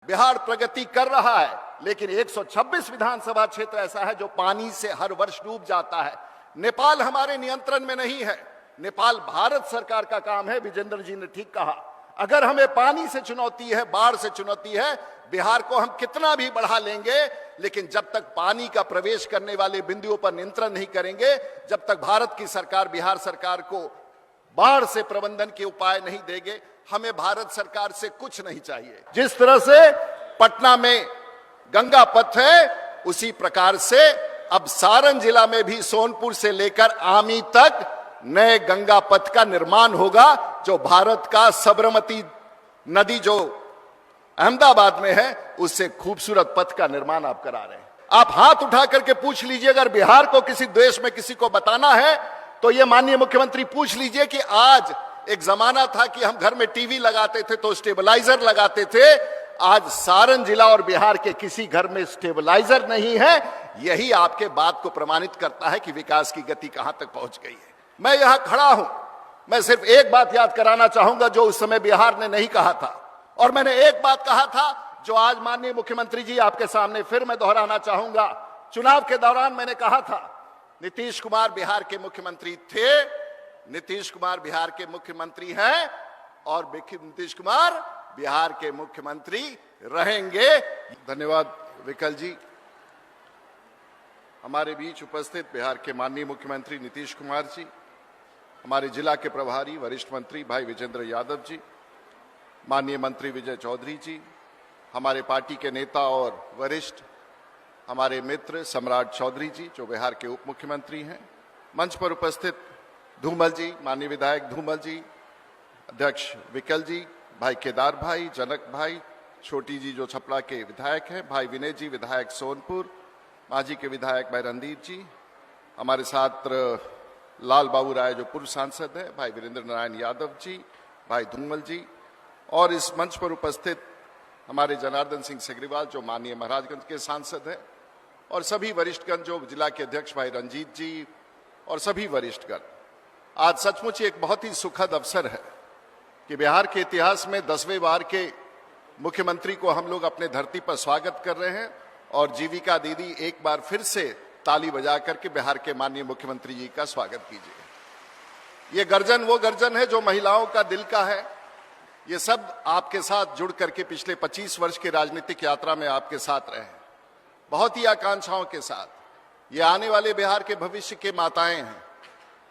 बिहार प्रगति कर रहा है, लेकिन 126 विधानसभा क्षेत्र ऐसा है जो पानी से हर वर्ष डूब जाता है। नेपाल हमारे नियंत्रण में नहीं है, नेपाल भारत सरकार का काम है। विजेंद्र जी ने ठीक कहा, अगर हमें पानी से चुनौती है, बाढ़ से चुनौती है, बिहार को हम कितना भी बढ़ा लेंगे, लेकिन जब तक पानी का प्रवेश करने वाले बिंदुओं पर नियंत्रण नहीं करेंगे, जब तक भारत की सरकार बिहार सरकार को बाढ़ से प्रबंधन के उपाय नहीं देंगे, हमें भारत सरकार से कुछ नहीं चाहिए। जिस तरह से पटना में गंगा पथ है, उसी प्रकार से अब सारण जिला में भी सोनपुर से लेकर आमी तक नए गंगा पथ का निर्माण होगा, जो भारत का साबरमती नदी जो अहमदाबाद में है, उससे खूबसूरत पथ का निर्माण आप करा रहे हैं। आप हाथ उठा करके पूछ लीजिए, अगर बिहार को किसी देश में किसी को बताना है तो ये माननीय मुख्यमंत्री पूछ लीजिए कि आज एक जमाना था कि हम घर में टीवी लगाते थे तो स्टेबलाइजर लगाते थे, आज सारण जिला और बिहार के किसी घर में स्टेबलाइजर नहीं है। यही आपके बात को प्रमाणित करता है कि विकास की गति कहां तक पहुंच गई है। मैं यहां खड़ा हूं, मैं सिर्फ एक बात याद कराना चाहूंगा जो उस समय बिहार ने नहीं कहा था, और मैंने एक बात कहा था जो आज माननीय मुख्यमंत्री जी आपके सामने फिर मैं दोहराना चाहूंगा। चुनाव के दौरान मैंने कहा था, नीतीश कुमार बिहार के मुख्यमंत्री थे, नीतीश कुमार बिहार के मुख्यमंत्री हैं, और नीतीश कुमार बिहार के मुख्यमंत्री रहेंगे। धन्यवाद विकल जी। हमारे बीच उपस्थित बिहार के माननीय मुख्यमंत्री नीतीश कुमार जी, हमारे जिला के प्रभारी वरिष्ठ मंत्री भाई विजेंद्र यादव जी, माननीय मंत्री विजय चौधरी जी, हमारे पार्टी के नेता और वरिष्ठ हमारे मित्र सम्राट चौधरी जी जो बिहार के उप मुख्यमंत्री हैं, मंच पर उपस्थित धूमल जी, माननीय विधायक धूमल जी, अध्यक्ष विकल जी, भाई केदार भाई, जनक भाई, छोटी जी जो छपरा के विधायक हैं, भाई विनय जी विधायक सोनपुर, मांझी के विधायक भाई रणदीप जी, हमारे साथ लाल बाबू राय जो पूर्व सांसद है, भाई वीरेंद्र नारायण यादव जी, भाई धूमल जी, और इस मंच पर उपस्थित हमारे जनार्दन सिंह सिग्रीवाल जो माननीय महाराजगंज के सांसद हैं, और सभी वरिष्ठगण जो जिला के अध्यक्ष भाई रंजीत जी और सभी वरिष्ठगण। आज सचमुच एक बहुत ही सुखद अवसर है कि बिहार के इतिहास में 10वें बार के मुख्यमंत्री को हम लोग अपने धरती पर स्वागत कर रहे हैं, और जीविका दीदी एक बार फिर से ताली बजा करके बिहार के माननीय मुख्यमंत्री जी का स्वागत कीजिए। ये गर्जन वो गर्जन है जो महिलाओं का दिल का है। ये सब आपके साथ जुड़ करके पिछले 25 वर्ष की राजनीतिक यात्रा में आपके साथ रहे हैं, बहुत ही आकांक्षाओं के साथ। ये आने वाले बिहार के भविष्य के माताएं हैं,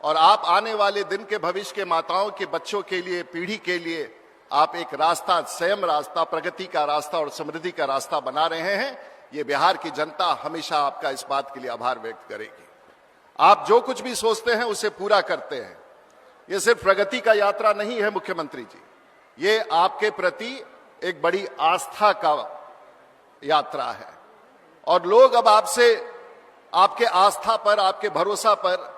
और आप आने वाले दिन के भविष्य के माताओं के बच्चों के लिए, पीढ़ी के लिए आप एक रास्ता, स्वयं रास्ता, प्रगति का रास्ता और समृद्धि का रास्ता बना रहे हैं। ये बिहार की जनता हमेशा आपका इस बात के लिए आभार व्यक्त करेगी। आप जो कुछ भी सोचते हैं उसे पूरा करते हैं। ये सिर्फ प्रगति का यात्रा नहीं है मुख्यमंत्री जी, ये आपके प्रति एक बड़ी आस्था का यात्रा है, और लोग अब आपसे, आपके आस्था पर, आपके भरोसा पर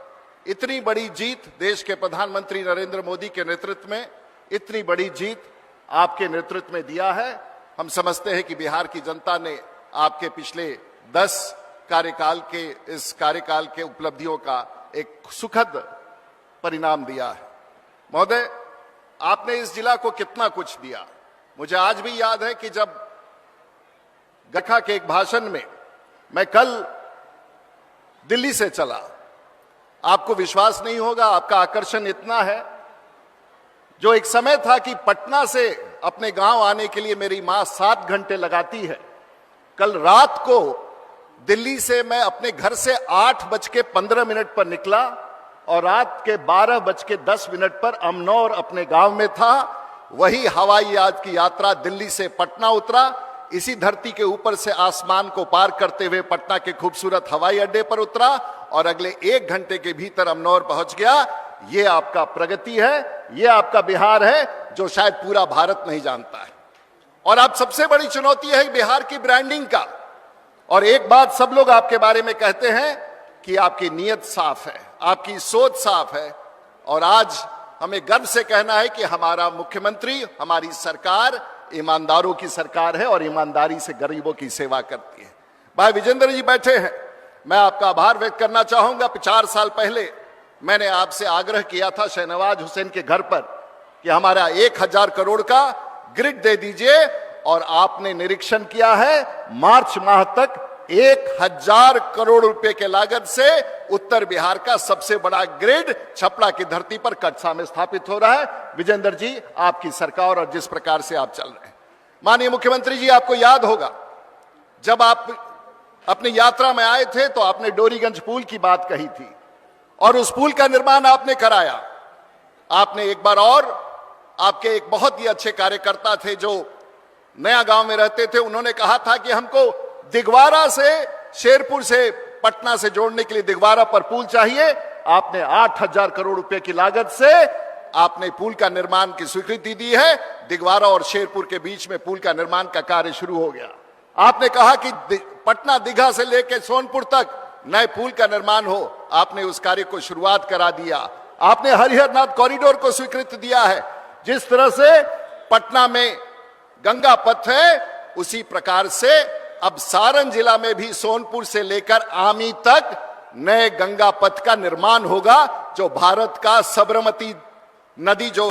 इतनी बड़ी जीत, देश के प्रधानमंत्री नरेंद्र मोदी के नेतृत्व में इतनी बड़ी जीत आपके नेतृत्व में दिया है। हम समझते हैं कि बिहार की जनता ने आपके पिछले 10 कार्यकाल के, इस कार्यकाल के उपलब्धियों का एक सुखद परिणाम दिया है। महोदय, आपने इस जिला को कितना कुछ दिया। मुझे आज भी याद है कि जब गखा के एक भाषण में मैं कल दिल्ली से चला, आपको विश्वास नहीं होगा, आपका आकर्षण इतना है, जो एक समय था कि पटना से अपने गांव आने के लिए मेरी मां 7 घंटे लगाती है, कल रात को दिल्ली से मैं अपने घर से 8:15 पर निकला और रात के 12:10 पर अमनौर अपने गांव में था। वही हवाई जहाज की यात्रा दिल्ली से पटना उतरा, इसी धरती के ऊपर से आसमान को पार करते हुए पटना के खूबसूरत हवाई अड्डे पर उतरा, और अगले 1 घंटे के भीतर अमनौर पहुंच गया। ये आपका प्रगति है, ये आपका बिहार है जो शायद पूरा भारत नहीं जानता है। और अब सबसे बड़ी चुनौती है बिहार की ब्रांडिंग का। और एक बात सब लोग आपके बारे में कहते हैं कि आपकी नीयत साफ है, आपकी सोच साफ है, और आज हमें गर्व से कहना है कि हमारा मुख्यमंत्री, हमारी सरकार ईमानदारों की सरकार है और ईमानदारी से गरीबों की सेवा करती है। भाई विजेंद्र जी बैठे हैं, मैं आपका आभार व्यक्त करना चाहूंगा। 4 साल पहले मैंने आपसे आग्रह किया था शहनवाज हुसैन के घर पर कि हमारा 1000 करोड़ का ग्रिड दे दीजिए और आपने निरीक्षण किया है मार्च माह तक 1000 करोड़ रुपए के लागत से उत्तर बिहार का सबसे बड़ा ग्रिड छपरा की धरती पर कटसा में स्थापित हो रहा है। विजेंद्र जी, आपकी सरकार और जिस प्रकार से आप चल रहे हैं, माननीय मुख्यमंत्री जी, आपको याद होगा जब आप अपनी यात्रा में आए थे तो आपने डोरीगंज पुल की बात कही थी और उस पुल का निर्माण आपने कराया। आपने एक बार और, आपके एक बहुत ही अच्छे कार्यकर्ता थे जो नया गांव में रहते थे, उन्होंने कहा था कि हमको दिगवारा से, शेरपुर से पटना से जोड़ने के लिए दिगवारा पर पुल चाहिए। आपने 8000 करोड़ रुपए की लागत से आपने पुल का निर्माण की स्वीकृति दी है। दिगवारा और शेरपुर के बीच में पुल का निर्माण का कार्य शुरू हो गया। आपने कहा कि पटना दीघा से लेकर सोनपुर तक नए पुल का निर्माण हो, आपने उस कार्य को शुरुआत करा दिया। आपने हरिहरनाथ कॉरिडोर को स्वीकृति दिया है। जिस तरह से पटना में गंगा पथ है, उसी प्रकार से अब सारण जिला में भी सोनपुर से लेकर आमी तक नए गंगा पथ का निर्माण होगा, जो भारत का साबरमती नदी जो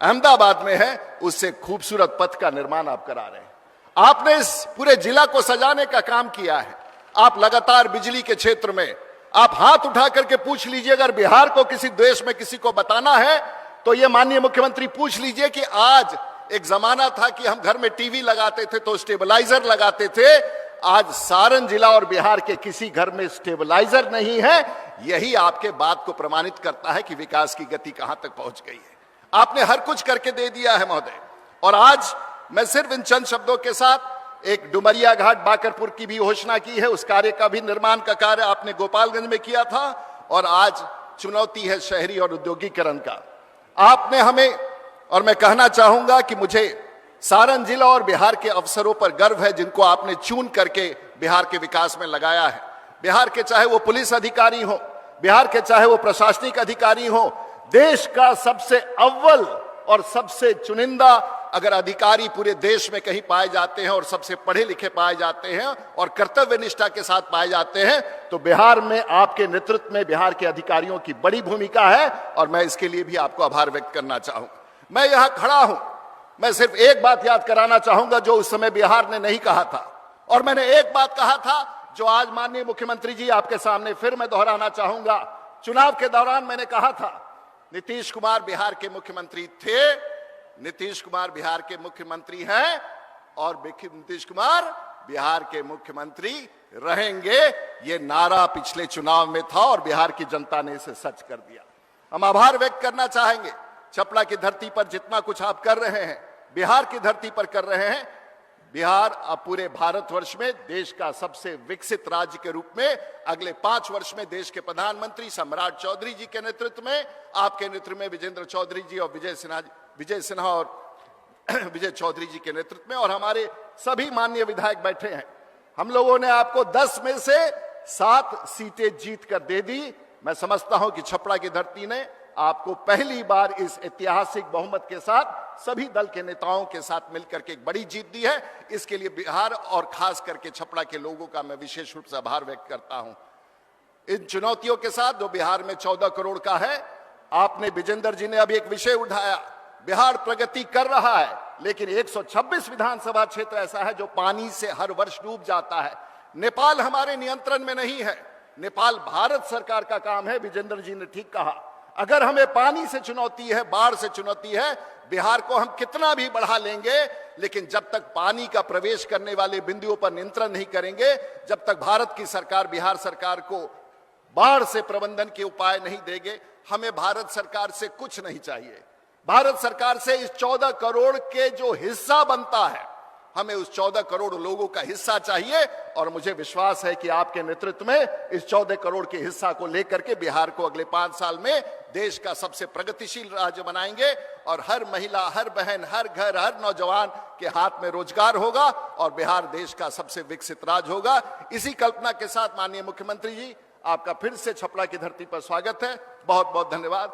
अहमदाबाद में है उससे खूबसूरत पथ का निर्माण आप करा रहे हैं। आपने इस पूरे जिला को सजाने का काम किया है। आप लगातार बिजली के क्षेत्र में, आप हाथ उठा करके पूछ लीजिए, अगर बिहार को किसी देश में किसी को बताना है तो ये माननीय मुख्यमंत्री पूछ लीजिए कि आज एक जमाना था कि हम घर में टीवी लगाते थे तो स्टेबलाइजर लगाते थे, आज सारण जिला और बिहार के किसी घर में स्टेबलाइजर नहीं है। यही आपके बात को प्रमाणित करता है कि विकास की गति कहां तक पहुंच गई है। आपने हर कुछ करके दे दिया है महोदय। और आज मैं सिर्फ इन चंद शब्दों के साथ एक डुमरिया घाट बाकरपुर की भी घोषणा की है, उस कार्य का भी निर्माण का कार्य आपने गोपालगंज में किया था। और आज चुनौती है शहरी और औद्योगिकरण का। आपने हमें, और मैं कहना चाहूंगा कि मुझे सारण जिला और बिहार के अफसरों पर गर्व है जिनको आपने चुन करके बिहार के विकास में लगाया है। बिहार के चाहे वो पुलिस अधिकारी हो, बिहार के चाहे वो प्रशासनिक अधिकारी हो, देश का सबसे अव्वल और सबसे चुनिंदा अगर अधिकारी पूरे देश में कहीं पाए जाते हैं और सबसे पढ़े लिखे पाए जाते हैं और कर्तव्य निष्ठा के साथ पाए जाते हैं तो बिहार में आपके नेतृत्व में बिहार के अधिकारियों की बड़ी भूमिका है। और मैं इसके लिए भी आपको आभार व्यक्त करना चाहूंगा। मैं यहां खड़ा हूं, मैं सिर्फ एक बात याद कराना चाहूंगा जो उस समय बिहार ने नहीं कहा था, और मैंने एक बात कहा था जो आज माननीय मुख्यमंत्री जी आपके सामने फिर मैं दोहराना चाहूंगा। चुनाव के दौरान मैंने कहा था नीतीश कुमार बिहार के मुख्यमंत्री थे, नीतीश कुमार बिहार के मुख्यमंत्री हैं और नीतीश कुमार बिहार के मुख्यमंत्री रहेंगे। ये नारा पिछले चुनाव में था और बिहार की जनता ने इसे सच कर दिया। हम आभार व्यक्त करना चाहेंगे छपरा की धरती पर जितना कुछ आप कर रहे हैं, बिहार की धरती पर कर रहे हैं। बिहार अब पूरे भारतवर्ष में देश का सबसे विकसित राज्य के रूप में अगले 5 वर्ष में देश के प्रधानमंत्री सम्राट चौधरी जी के नेतृत्व में, आपके नेतृत्व में विजेंद्र चौधरी जी और विजय सिन्हा और विजय चौधरी जी के नेतृत्व में, और हमारे सभी माननीय विधायक बैठे हैं। हम लोगों ने आपको 10 में से 7 सीटें जीत कर दे दी। मैं समझता हूं कि छपरा की धरती ने आपको पहली बार इस ऐतिहासिक बहुमत के साथ सभी दल के नेताओं के साथ मिलकर के एक बड़ी जीत दी है। इसके लिए बिहार और खास करके छपरा के लोगों का मैं विशेष रूप से आभार व्यक्त करता हूं। इन चुनौतियों के साथ जो बिहार में 14 करोड़ का है, आपने विजेंद्र जी ने अभी एक विषय उठाया, बिहार प्रगति कर रहा है लेकिन 126 विधानसभा क्षेत्र ऐसा है जो पानी से हर वर्ष डूब जाता है। नेपाल हमारे नियंत्रण में नहीं है, नेपाल भारत सरकार का काम है। विजेंद्र जी ने ठीक कहा, अगर हमें पानी से चुनौती है, बाढ़ से चुनौती है, बिहार को हम कितना भी बढ़ा लेंगे लेकिन जब तक पानी का प्रवेश करने वाले बिंदुओं पर नियंत्रण नहीं करेंगे, जब तक भारत की सरकार बिहार सरकार को बाढ़ से प्रबंधन के उपाय नहीं देंगे, हमें भारत सरकार से कुछ नहीं चाहिए। भारत सरकार से इस 14 करोड़ के जो हिस्सा बनता है, हमें उस 14 करोड़ लोगों का हिस्सा चाहिए। और मुझे विश्वास है कि आपके नेतृत्व में इस 14 करोड़ के हिस्सा को लेकर के बिहार को अगले 5 साल में देश का सबसे प्रगतिशील राज्य बनाएंगे और हर महिला, हर बहन, हर घर, हर नौजवान के हाथ में रोजगार होगा और बिहार देश का सबसे विकसित राज्य होगा। इसी कल्पना के साथ माननीय मुख्यमंत्री जी, आपका फिर से छपरा की धरती पर स्वागत है। बहुत बहुत धन्यवाद।